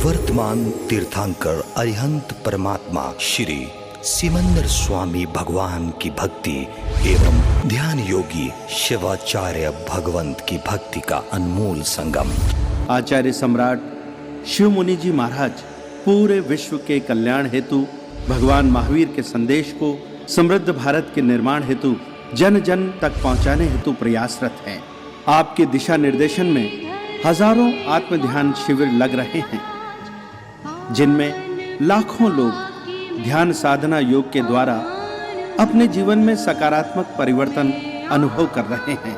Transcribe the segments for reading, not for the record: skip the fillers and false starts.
वर्तमान तीर्थंकर अरिहंत परमात्मा श्री सिमंदर स्वामी भगवान की भक्ति एवं ध्यान योगी शिवाचार्य भगवंत की भक्ति का अनमोल संगम। आचार्य सम्राट शिव मुनि जी महाराज पूरे विश्व के कल्याण हेतु भगवान महावीर के संदेश को समृद्ध भारत के निर्माण हेतु जन जन तक पहुंचाने हेतु प्रयासरत हैं। आपके दिशा निर्देशन में हजारों आत्म ध्यान शिविर लग रहे हैं, जिनमें लाखों लोग ध्यान साधना योग के द्वारा अपने जीवन में सकारात्मक परिवर्तन अनुभव कर रहे हैं।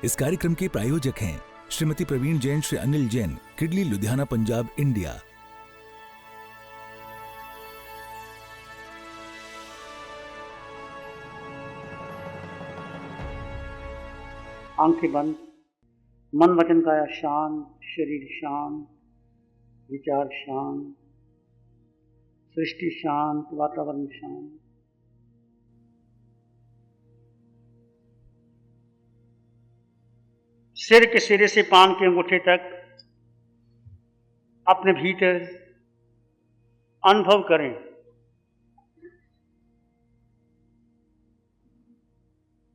इस कार्यक्रम के प्रायोजक हैं श्रीमती प्रवीण जैन, श्री अनिल जैन, किडली, लुधियाना, पंजाब, इंडिया। आंखें बंद, मन वचन काया शांत, शरीर शांत, विचार शांत, सृष्टि शांत, वातावरण शांत। सिर के सिरे से पांव के अंगूठे तक अपने भीतर अनुभव करें।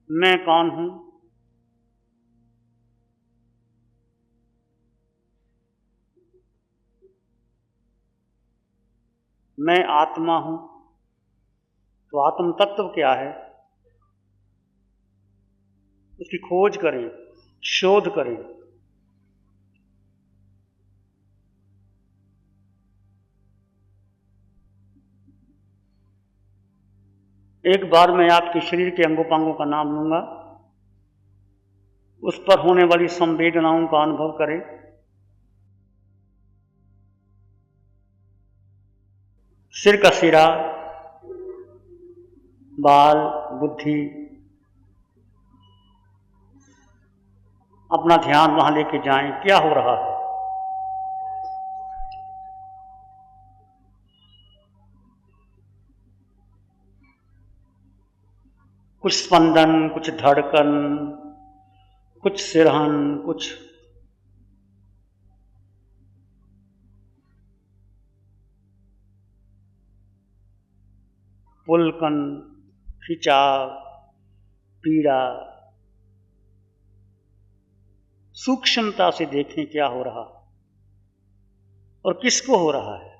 मैं कौन हूं? मैं आत्मा हूं। तो आत्म तत्व क्या है, उसकी खोज करें, शोध करें। एक बार मैं आपके शरीर के अंगोपांगों का नाम लूंगा, उस पर होने वाली संवेदनाओं का अनुभव करें। सिर का सिरा, बाल, बुद्धि, अपना ध्यान वहां लेके जाएं। क्या हो रहा है? कुछ स्पंदन, कुछ धड़कन, कुछ सिरहन, कुछ पुलकन, खिंचाव, पीड़ा। सूक्ष्मता से देखें क्या हो रहा और किसको हो रहा है।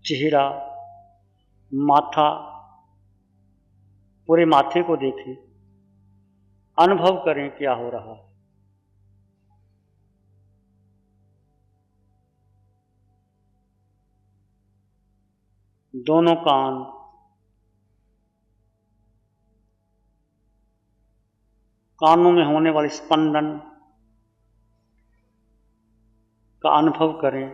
चेहरा, माथा, पूरे माथे को देखें, अनुभव करें क्या हो रहा है। दोनों कान, कानों में होने वाले स्पंदन का अनुभव करें।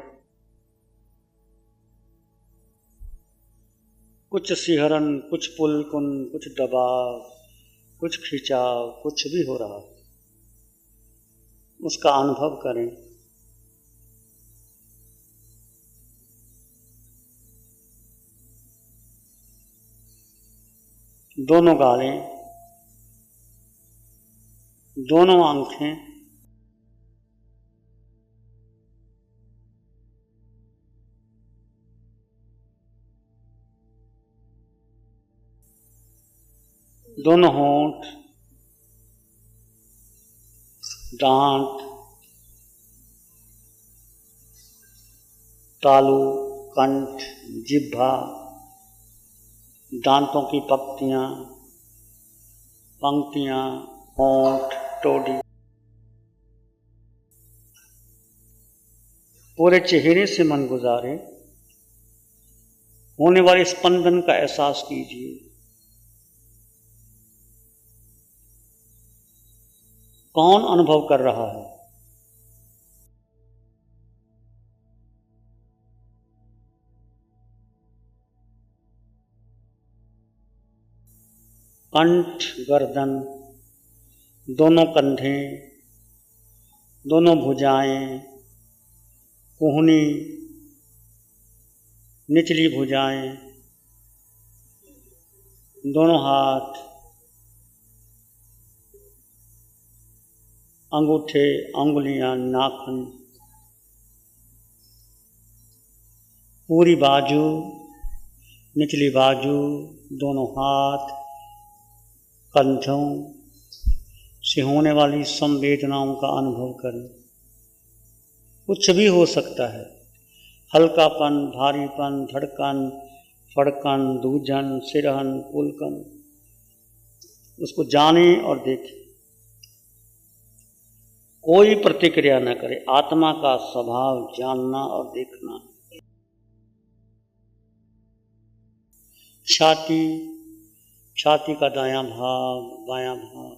कुछ सिहरन, कुछ पुलकुन, कुछ दबाव, कुछ खिंचाव, कुछ भी हो रहा है, उसका अनुभव करें। दोनों गालें, दोनों आंखें, दोनों होंठ, दांत, तालू, कंठ, जिह्वा, दांतों की पंक्तियां, होंठ, टोडी। पूरे चेहरे से मन गुजारे, होने वाले स्पंदन का एहसास कीजिए। कौन अनुभव कर रहा है? कंठ, गर्दन, दोनों कंधे, दोनों भुजाएं, कोहनी, निचली भुजाएं, दोनों हाथ, अंगूठे, अंगुलियां, नाखून, पूरी बाजू, निचली बाजू, दोनों हाथ, कंधों से होने वाली संवेदनाओं का अनुभव करें। कुछ भी हो सकता है, हल्कापन, भारीपन, धड़कन, फड़कन, दूजन, सिरहन, पुलकन, उसको जाने और देखें। कोई प्रतिक्रिया न करे, आत्मा का स्वभाव जानना और देखना। छाती, छाती का दायां भाग, बायां भाग,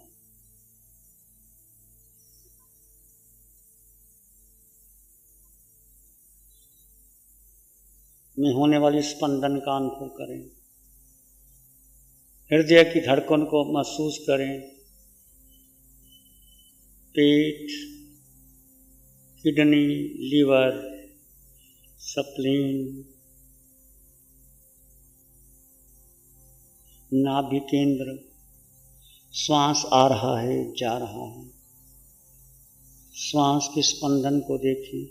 में होने वाली स्पंदन का अनुभव करें। हृदय की धड़कन को महसूस करें। पेट, किडनी, लीवर, स्प्लीन, नाभि केंद्र, श्वास आ रहा है, जा रहा है, श्वास के स्पंदन को देखें।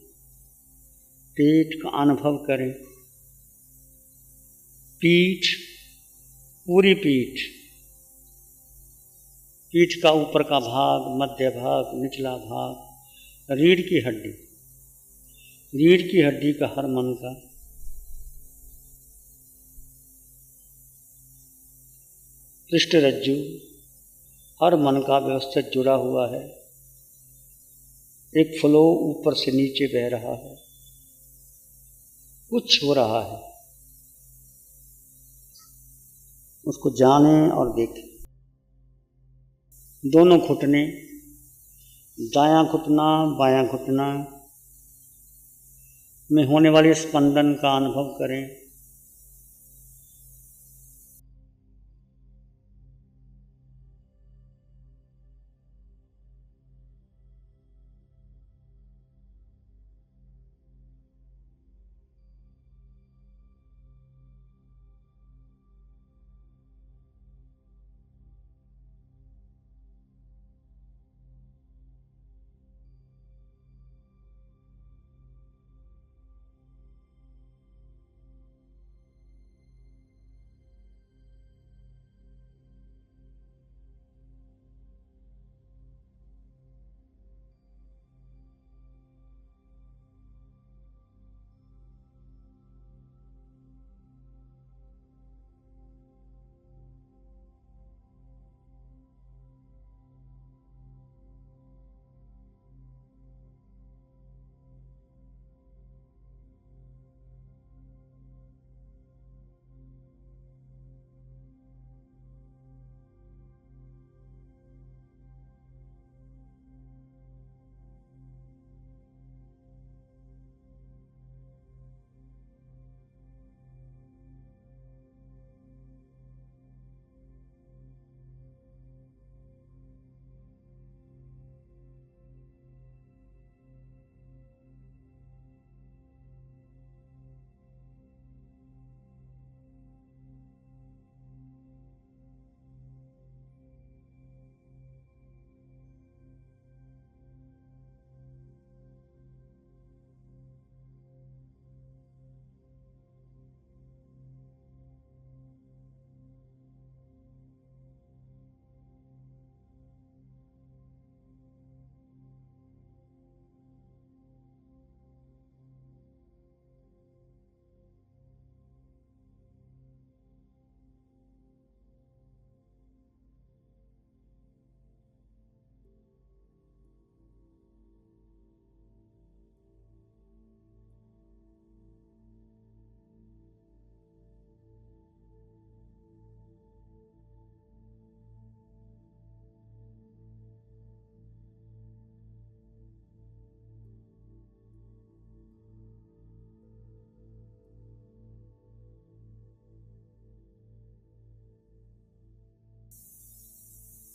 पेट का अनुभव करें। पीठ, पूरी पीठ, पीठ का ऊपर का भाग, मध्य भाग, निचला भाग, रीढ़ की हड्डी, रीढ़ की हड्डी का हर मन का, पृष्ठरज्जु, हर मन का व्यवस्थित जुड़ा हुआ है। एक फ्लो ऊपर से नीचे बह रहा है, कुछ हो रहा है, उसको जानें और देखें। दोनों घुटने, दायां घुटना, बायां घुटना में होने वाले स्पंदन का अनुभव करें।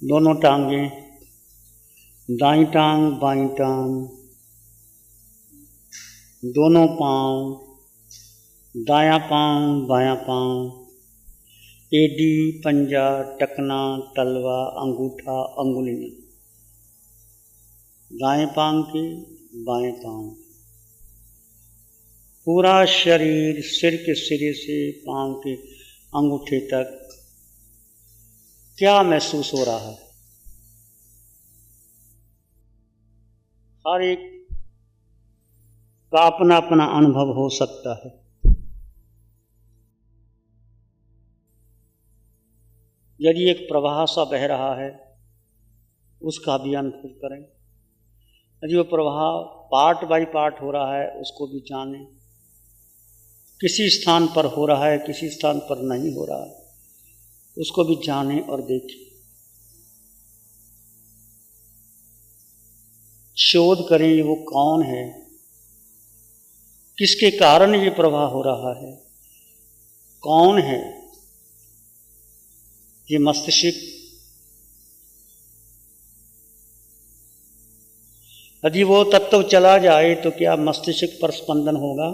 दोनों टांगे, दाईं टांग बाईं टांग, दोनों पांव, दायां पांव बायां पांव, एडी, पंजा, टकना, तलवा, अंगूठा, अंगुलियां, दाएं पांव के बाएं पांव, पूरा शरीर सिर के सिरे से पांव के अंगूठे तक क्या महसूस हो रहा है। हर एक का अपना अपना अनुभव हो सकता है। यदि एक प्रवाह सा बह रहा है उसका भी अनुभव करें। यदि वो प्रवाह पार्ट बाय पार्ट हो रहा है उसको भी जानें। किसी स्थान पर हो रहा है, किसी स्थान पर नहीं हो रहा है, उसको भी जानें और देखें। शोध करें ये वो कौन है, किसके कारण ये प्रवाह हो रहा है, कौन है। ये मस्तिष्क, यदि वो तत्व चला जाए तो क्या मस्तिष्क पर स्पंदन होगा?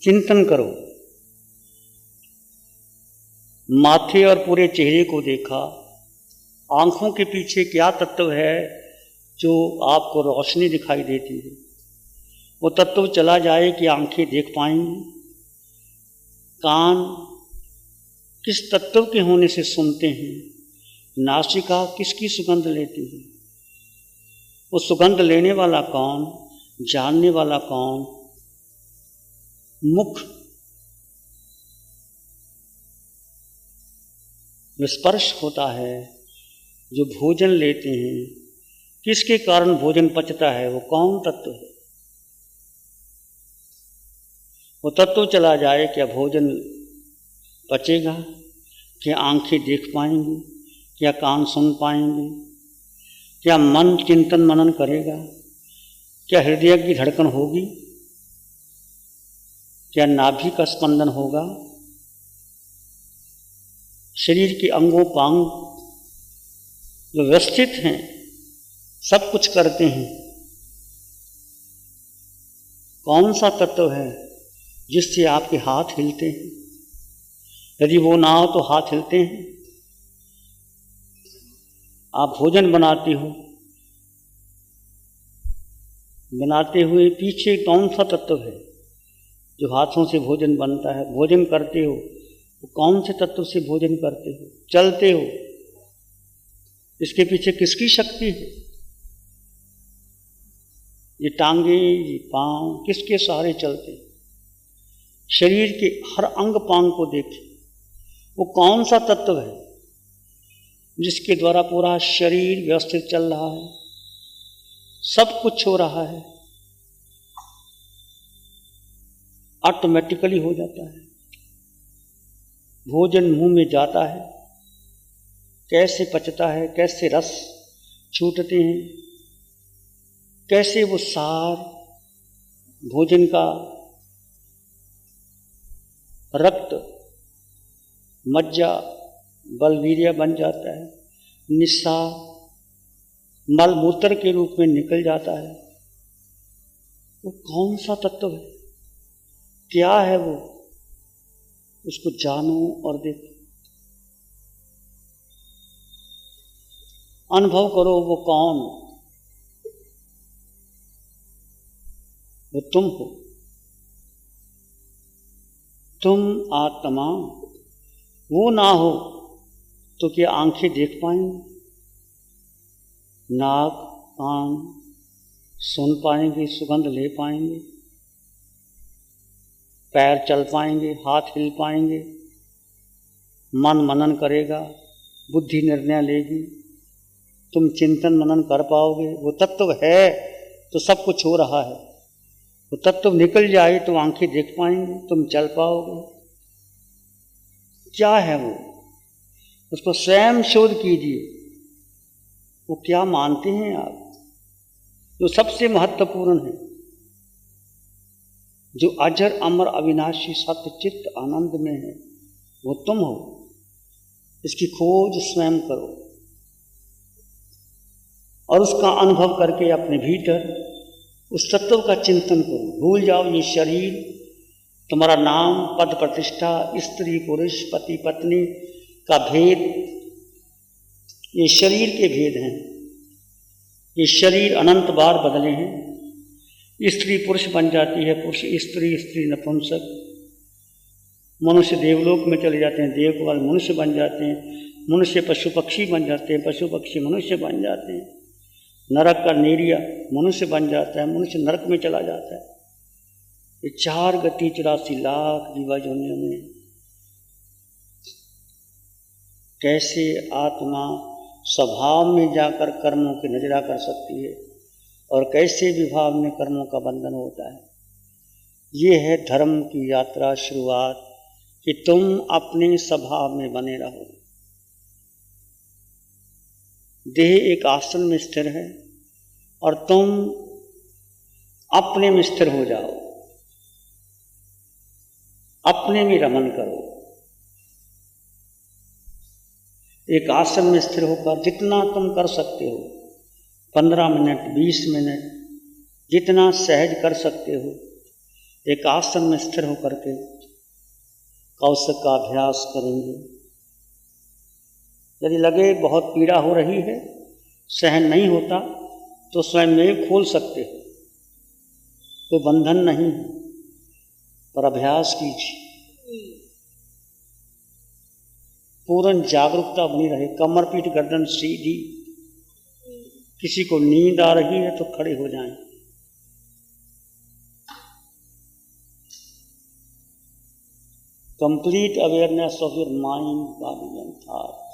चिंतन करो। माथे और पूरे चेहरे को देखा, आंखों के पीछे क्या तत्व है जो आपको रोशनी दिखाई देती है। वो तत्व चला जाए कि आंखें देख पाएंगी। कान किस तत्व के होने से सुनते हैं। नासिका किसकी सुगंध लेती है। वो सुगंध लेने वाला कौन, जानने वाला कौन। मुख स्पर्श होता है जो भोजन लेते हैं, किसके कारण भोजन पचता है, वो कौन तत्व है। वो तत्व चला जाए क्या भोजन पचेगा, क्या आंखें देख पाएंगी, क्या कान सुन पाएंगे, क्या मन चिंतन मनन करेगा, क्या हृदय की धड़कन होगी, क्या नाभि का स्पंदन होगा। शरीर के अंगों पांग जो व्यवस्थित हैं, सब कुछ करते हैं, कौन सा तत्व है जिससे आपके हाथ हिलते हैं। यदि वो ना हो तो हाथ हिलते हैं। आप भोजन बनाते हो, बनाते हुए पीछे कौन सा तत्व है जो हाथों से भोजन बनता है। भोजन करते हो तो कौन से तत्व से भोजन करते हो। चलते हो, इसके पीछे किसकी शक्ति है। ये टांगे, ये पांव किसके सहारे चलते हैं। शरीर के हर अंग पांग को देखें, वो कौन सा तत्व है जिसके द्वारा पूरा शरीर व्यवस्थित चल रहा है, सब कुछ हो रहा है, ऑटोमेटिकली हो जाता है। भोजन मुंह में जाता है, कैसे पचता है, कैसे रस छूटते हैं, कैसे वो सार भोजन का रक्त मज्जा बलवीर्य बन जाता है, निस्सार मल मूत्र के रूप में निकल जाता है। वो कौन सा तत्व है, क्या है वो, उसको जानो और देखो, अनुभव करो। वो कौन, वो तुम हो। तुम आत्मा। वो ना हो तो क्या आंखें देख पाएंगी, नाक कान सुन पाएंगे, सुगंध ले पाएंगे, पैर चल पाएंगे, हाथ हिल पाएंगे, मन मनन करेगा, बुद्धि निर्णय लेगी, तुम चिंतन मनन कर पाओगे। वो तत्व है तो सब कुछ हो रहा है। वो तत्व निकल जाए तो आंखें देख पाएंगे, तुम चल पाओगे। क्या है वो, उसको स्वयं शोध कीजिए। वो क्या मानते हैं आप, जो सबसे महत्वपूर्ण है, जो अजर अमर अविनाशी सत्य चित्त आनंद में है, वो तुम हो। इसकी खोज स्वयं करो। और उसका अनुभव करके अपने भीतर उस तत्व का चिंतन करो। भूल जाओ ये शरीर, तुम्हारा नाम, पद प्रतिष्ठा, स्त्री पुरुष, पति पत्नी का भेद, ये शरीर के भेद हैं। ये शरीर अनंत बार बदले हैं। स्त्री पुरुष बन जाती है, पुरुष स्त्री, स्त्री नपुंसक। मनुष्य देवलोक में चले जाते हैं, देव के बाद मनुष्य बन जाते हैं, मनुष्य पशु पक्षी बन जाते हैं, पशु पक्षी मनुष्य बन जाते हैं। नरक का नेरिया मनुष्य बन जाता है, मनुष्य नरक में चला जाता है। ये 4 गति 84 लाख जीवा जोनियों में कैसे आत्मा स्वभाव में जाकर कर्मों की नजरा कर सकती है और कैसे विभाव में कर्मों का बंधन होता है। ये है धर्म की यात्रा शुरुआत, कि तुम अपने स्वभाव में बने रहो। देह एक आसन में स्थिर है और तुम अपने में स्थिर हो जाओ, अपने में रमन करो। एक आसन में स्थिर होकर जितना तुम कर सकते हो, 15 मिनट 20 मिनट जितना सहज कर सकते हो, एक आसन में स्थिर होकर के कौशक का अभ्यास करेंगे। यदि लगे बहुत पीड़ा हो रही है, सहन नहीं होता, तो स्वयं में खोल सकते हो, कोई बंधन नहीं है, पर अभ्यास कीजिए। पूर्ण जागरूकता बनी रहे, कमर पीठ गर्दन सीधी। किसी को नींद आ रही है तो खड़े हो जाएं। Complete awareness of your mind, body and thought.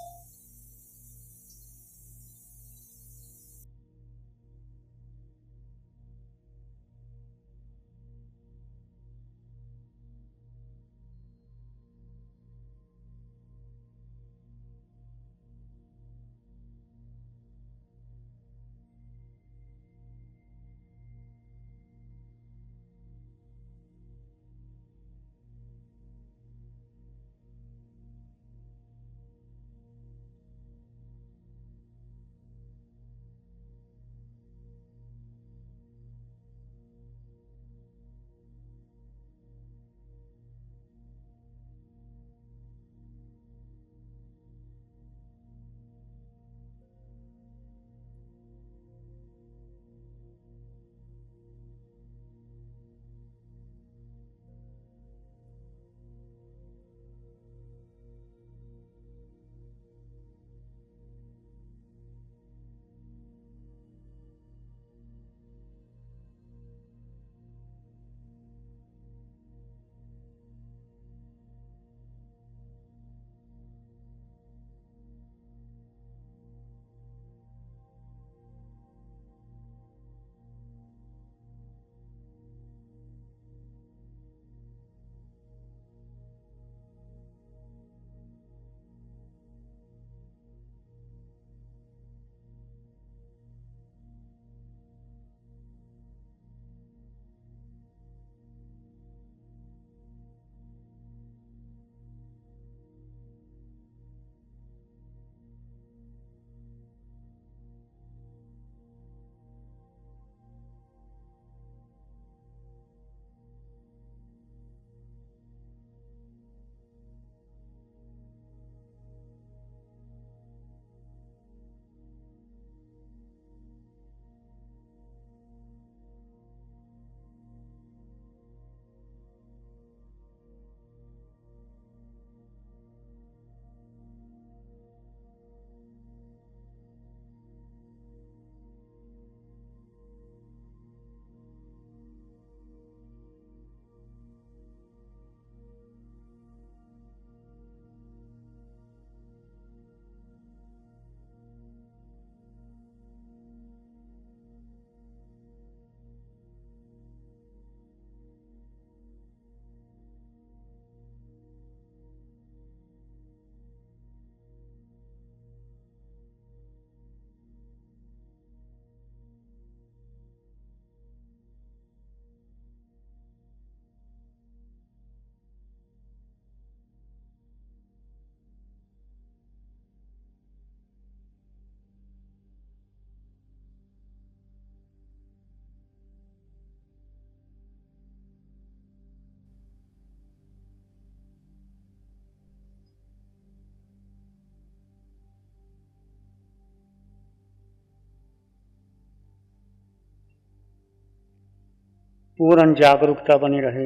पूर्ण जागरूकता बनी रहे।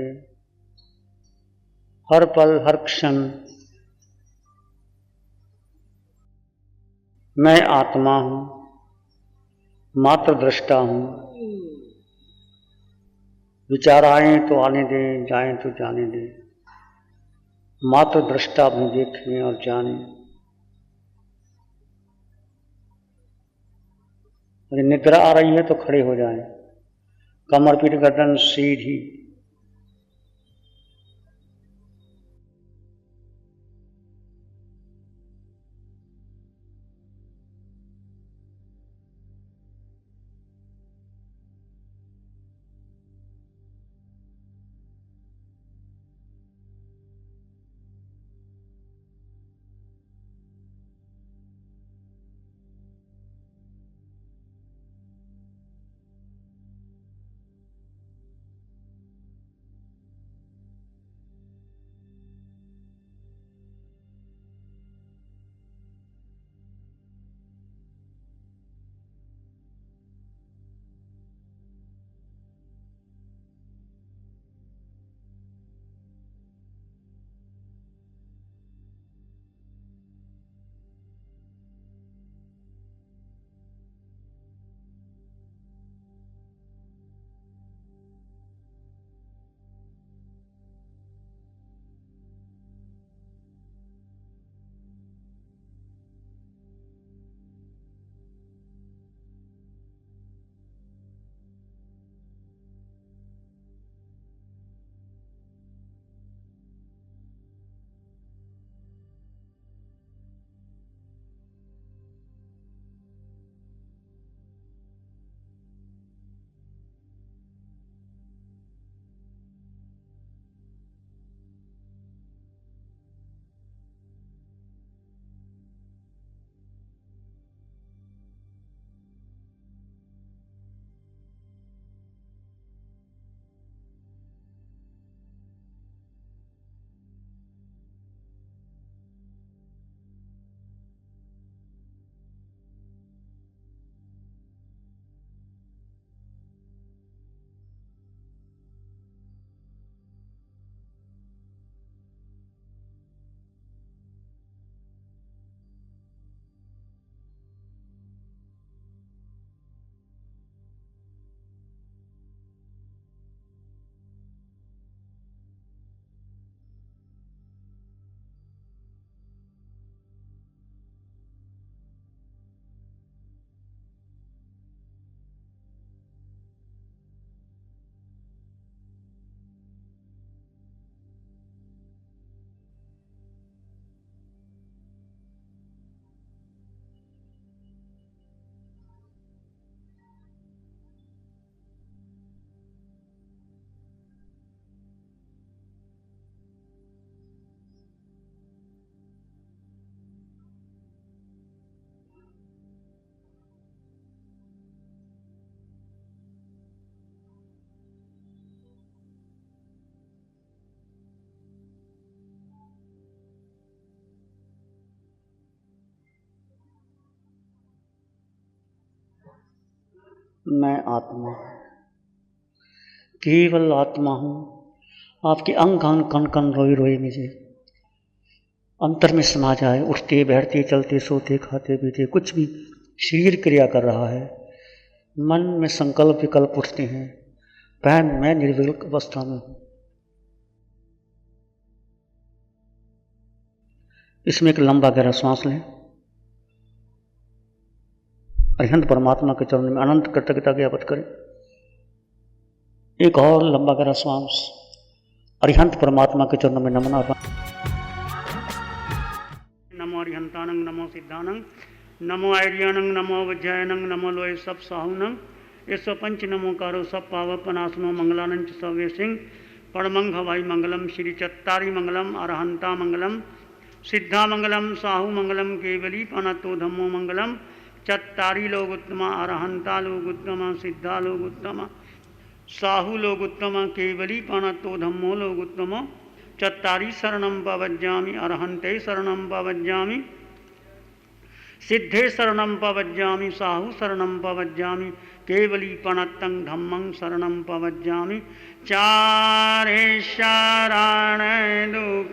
हर पल हर क्षण मैं आत्मा हूं, मात्र दृष्टा हूं। विचार आए तो आने दें, जाएं तो जाने दें, मात्र दृष्टा अपने देखें और जाने। यदि निद्रा आ रही है तो खड़े हो जाएं, कमर पीठ गर्दन सीधी। मैं आत्मा, केवल आत्मा हूं। आपके अंग अंग कण कण रोई रोई मुझे अंतर में समा जाए। उठते बैठते चलते सोते खाते पीते कुछ भी शरीर क्रिया कर रहा है, मन में संकल्प विकल्प उठते हैं, मैं निर्विकल्प अवस्था में हूं। इसमें एक लंबा गहरा श्वास लें। अरिहंत परमात्मा के चरण में अनंत कृतज्ञता ज्ञापित करें। एक और लंबा गहरा श्वास अरिहंत परमात्मा के चरणों में नमन अर्पण। नमो अरिहंतानंग, नमो सिद्धानंग, नमो आर्यानंग, नमो वज्रायनंग, नमो लोय सब साहुनंग। ईश्वर पंच नमो कारो सब पावपनासनो मंगलानंच सव्य सिंह परमंग हवाई मंगलम श्री चत्तारी मंगलम अरहंता मंगलम सिद्धा मंगलम साहु मंगलम केवली पनतो धम्मो मंगलम। चत्तारी लोग उत्तमा, अरहंता लोग उत्तमा, सिद्धा लोग उत्तमा, साहु लोग उत्तमा, केवली पनतो धम्मो लोग उत्तमा। चत्तारी शरणम पवज्जामि, अरहंते शरणम पवज्जामि, सिद्धे शरणं प्रपद्यामि साहु शरणं प्रपद्यामि केवली प्रणतं धम्मं शरणं प्रपद्यामि चारे शरण दुख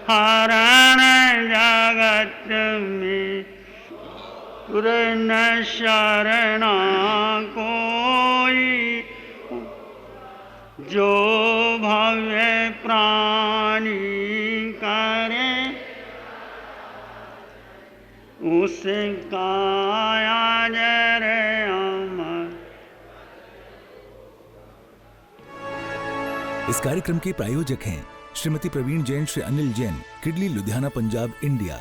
हरण जगत में गुरुन शरण कोई जो भव्य प्राणी करे उसका जर अमर। इस कार्यक्रम के प्रायोजक हैं श्रीमती प्रवीण जैन, श्री अनिल जैन, किडली, लुधियाना, पंजाब, इंडिया।